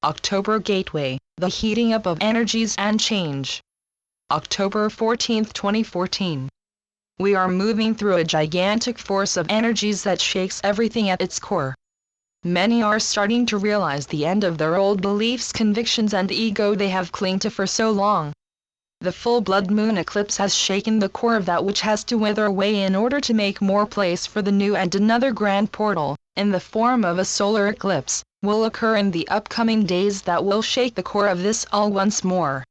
October Gateway, the heating up of energies and change. October 14, 2014. We are moving through a gigantic force of energies that shakes everything at its core. Many are starting to realize the end of their old beliefs, convictions and ego they have clung to for so long. The full blood moon eclipse has shaken the core of that which has to wither away in order to make more place for the new, and another grand portal, in the form of a solar eclipse, will occur in the upcoming days that will shake the core of this all once more.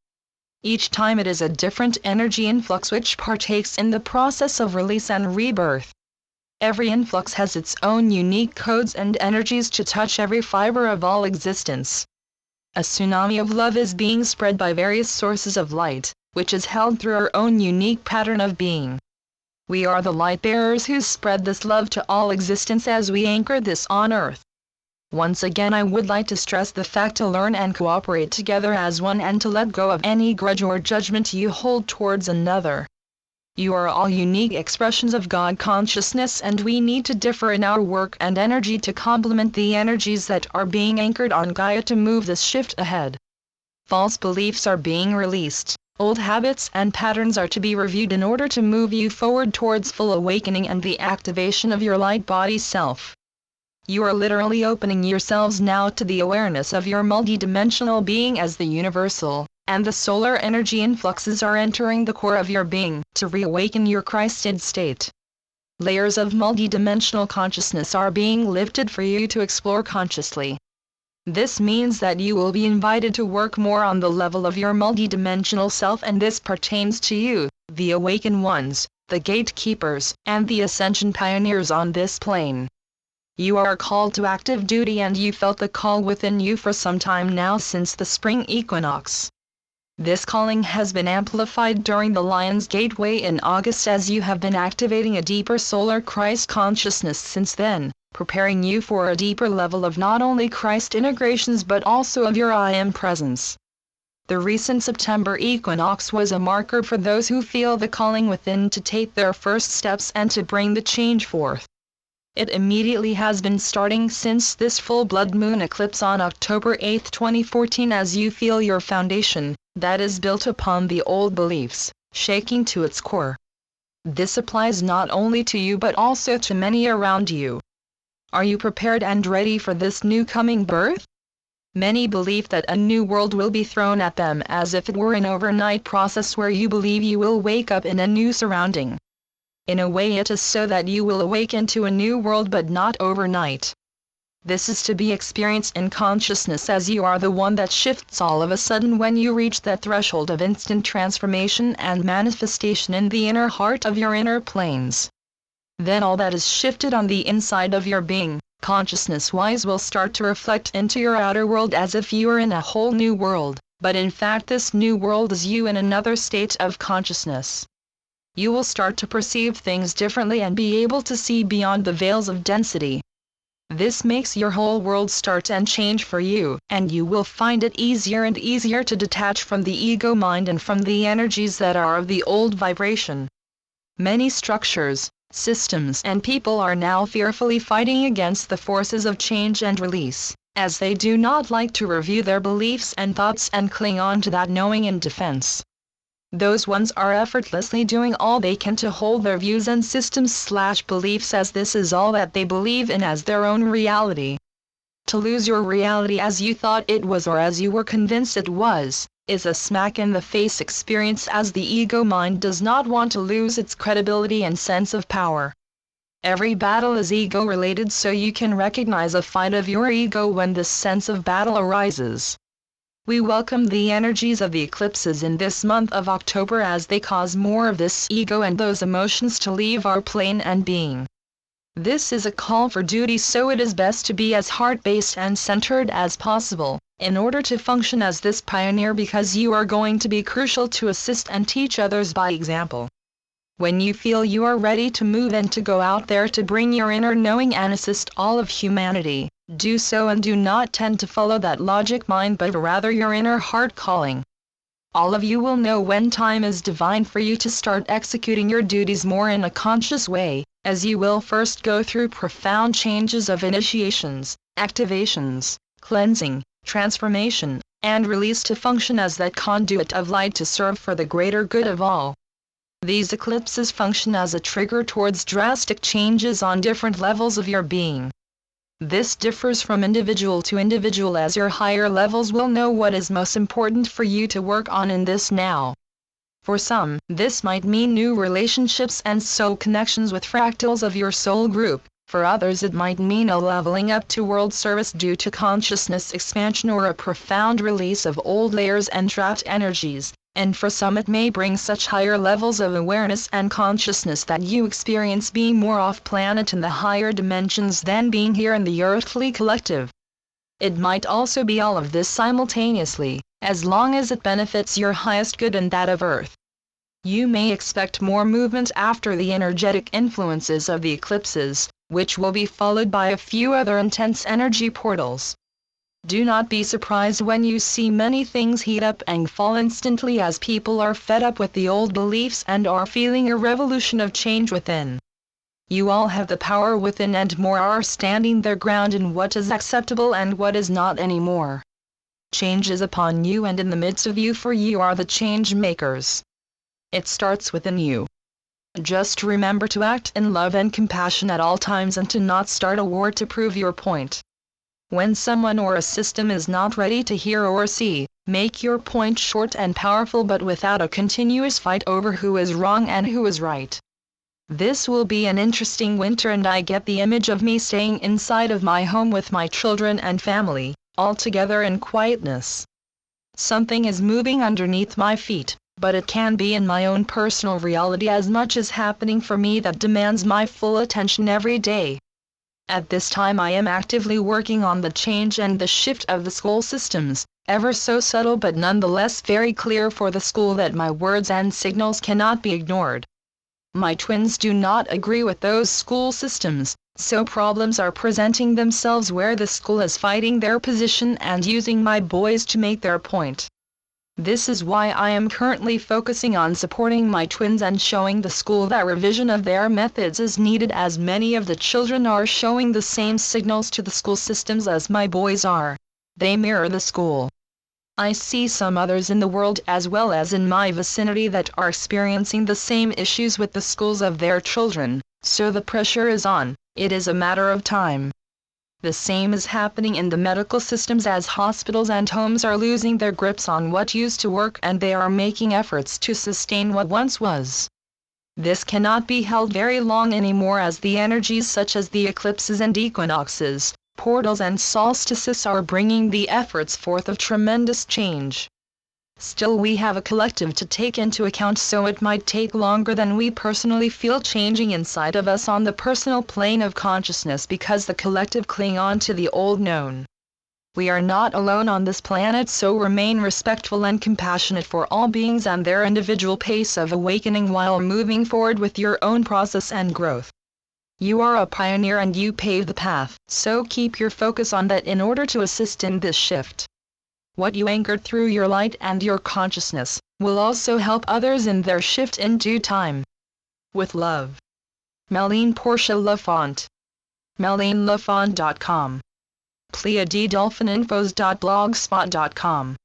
Each time it is a different energy influx which partakes in the process of release and rebirth. Every influx has its own unique codes and energies to touch every fiber of all existence. A tsunami of love is being spread by various sources of light, which is held through our own unique pattern of being. We are the light bearers who spread this love to all existence as we anchor this on earth. Once again, I would like to stress the fact to learn and cooperate together as one, and to let go of any grudge or judgment you hold towards another. You are all unique expressions of God consciousness, and we need to differ in our work and energy to complement the energies that are being anchored on Gaia to move this shift ahead. False beliefs are being released, old habits and patterns are to be reviewed in order to move you forward towards full awakening and the activation of your light body self. You are literally opening yourselves now to the awareness of your multidimensional being as the universal, and the solar energy influxes are entering the core of your being to reawaken your Christed state. Layers of multidimensional consciousness are being lifted for you to explore consciously. This means that you will be invited to work more on the level of your multidimensional self, and this pertains to you, the awakened ones, the gatekeepers, and the ascension pioneers on this plane. You are called to active duty, and you felt the call within you for some time now since the spring equinox. This calling has been amplified during the Lion's Gateway in August, as you have been activating a deeper solar Christ consciousness since then, preparing you for a deeper level of not only Christ integrations but also of your I Am presence. The recent September equinox was a marker for those who feel the calling within to take their first steps and to bring the change forth. It immediately has been starting since this full blood moon eclipse on October 8, 2014, as you feel your foundation, that is built upon the old beliefs, shaking to its core. This applies not only to you but also to many around you. Are you prepared and ready for this new coming birth? Many believe that a new world will be thrown at them as if it were an overnight process where you believe you will wake up in a new surrounding. In a way it is so that you will awaken to a new world, but not overnight. This is to be experienced in consciousness, as you are the one that shifts all of a sudden when you reach that threshold of instant transformation and manifestation in the inner heart of your inner planes. Then all that is shifted on the inside of your being, consciousness-wise, will start to reflect into your outer world as if you were in a whole new world, but in fact this new world is you in another state of consciousness. You will start to perceive things differently and be able to see beyond the veils of density. This makes your whole world start and change for you, and you will find it easier and easier to detach from the ego mind and from the energies that are of the old vibration. Many structures, systems and people are now fearfully fighting against the forces of change and release, as they do not like to review their beliefs and thoughts and cling on to that knowing in defense. Those ones are effortlessly doing all they can to hold their views and systems/beliefs as this is all that they believe in as their own reality. To lose your reality as you thought it was or as you were convinced it was, is a smack in the face experience, as the ego mind does not want to lose its credibility and sense of power. Every battle is ego related, so you can recognize a fight of your ego when this sense of battle arises. We welcome the energies of the eclipses in this month of October as they cause more of this ego and those emotions to leave our plane and being. This is a call for duty, so it is best to be as heart-based and centered as possible, in order to function as this pioneer, because you are going to be crucial to assist and teach others by example. When you feel you are ready to move and to go out there to bring your inner knowing and assist all of humanity, do so, and do not tend to follow that logic mind but rather your inner heart calling. All of you will know when time is divine for you to start executing your duties more in a conscious way, as you will first go through profound changes of initiations, activations, cleansing, transformation, and release to function as that conduit of light to serve for the greater good of all. These eclipses function as a trigger towards drastic changes on different levels of your being. This differs from individual to individual, as your higher levels will know what is most important for you to work on in this now. For some, this might mean new relationships and soul connections with fractals of your soul group. For others it might mean a leveling up to world service due to consciousness expansion or a profound release of old layers and trapped energies. And for some it may bring such higher levels of awareness and consciousness that you experience being more off-planet in the higher dimensions than being here in the earthly collective. It might also be all of this simultaneously, as long as it benefits your highest good and that of Earth. You may expect more movement after the energetic influences of the eclipses, which will be followed by a few other intense energy portals. Do not be surprised when you see many things heat up and fall instantly, as people are fed up with the old beliefs and are feeling a revolution of change within. You all have the power within, and more are standing their ground in what is acceptable and what is not anymore. Change is upon you and in the midst of you, for you are the change makers. It starts within you. Just remember to act in love and compassion at all times and to not start a war to prove your point. When someone or a system is not ready to hear or see, make your point short and powerful, but without a continuous fight over who is wrong and who is right. This will be an interesting winter, and I get the image of me staying inside of my home with my children and family, all together in quietness. Something is moving underneath my feet, but it can be in my own personal reality as much as happening for me that demands my full attention every day. At this time I am actively working on the change and the shift of the school systems, ever so subtle but nonetheless very clear for the school that my words and signals cannot be ignored. My twins do not agree with those school systems, so problems are presenting themselves where the school is fighting their position and using my boys to make their point. This is why I am currently focusing on supporting my twins and showing the school that revision of their methods is needed, as many of the children are showing the same signals to the school systems as my boys are. They mirror the school. I see some others in the world as well as in my vicinity that are experiencing the same issues with the schools of their children, so the pressure is on. It is a matter of time. The same is happening in the medical systems, as hospitals and homes are losing their grips on what used to work and they are making efforts to sustain what once was. This cannot be held very long anymore, as the energies such as the eclipses and equinoxes, portals and solstices are bringing the efforts forth of tremendous change. Still, we have a collective to take into account, so it might take longer than we personally feel changing inside of us on the personal plane of consciousness, because the collective cling on to the old known. We are not alone on this planet, so remain respectful and compassionate for all beings and their individual pace of awakening while moving forward with your own process and growth. You are a pioneer and you pave the path, so keep your focus on that in order to assist in this shift. What you anchored through your light and your consciousness will also help others in their shift in due time. With love. Meline Portia Lafont. MelineLafont.com. PleiaDDolphininfos.blogspot.com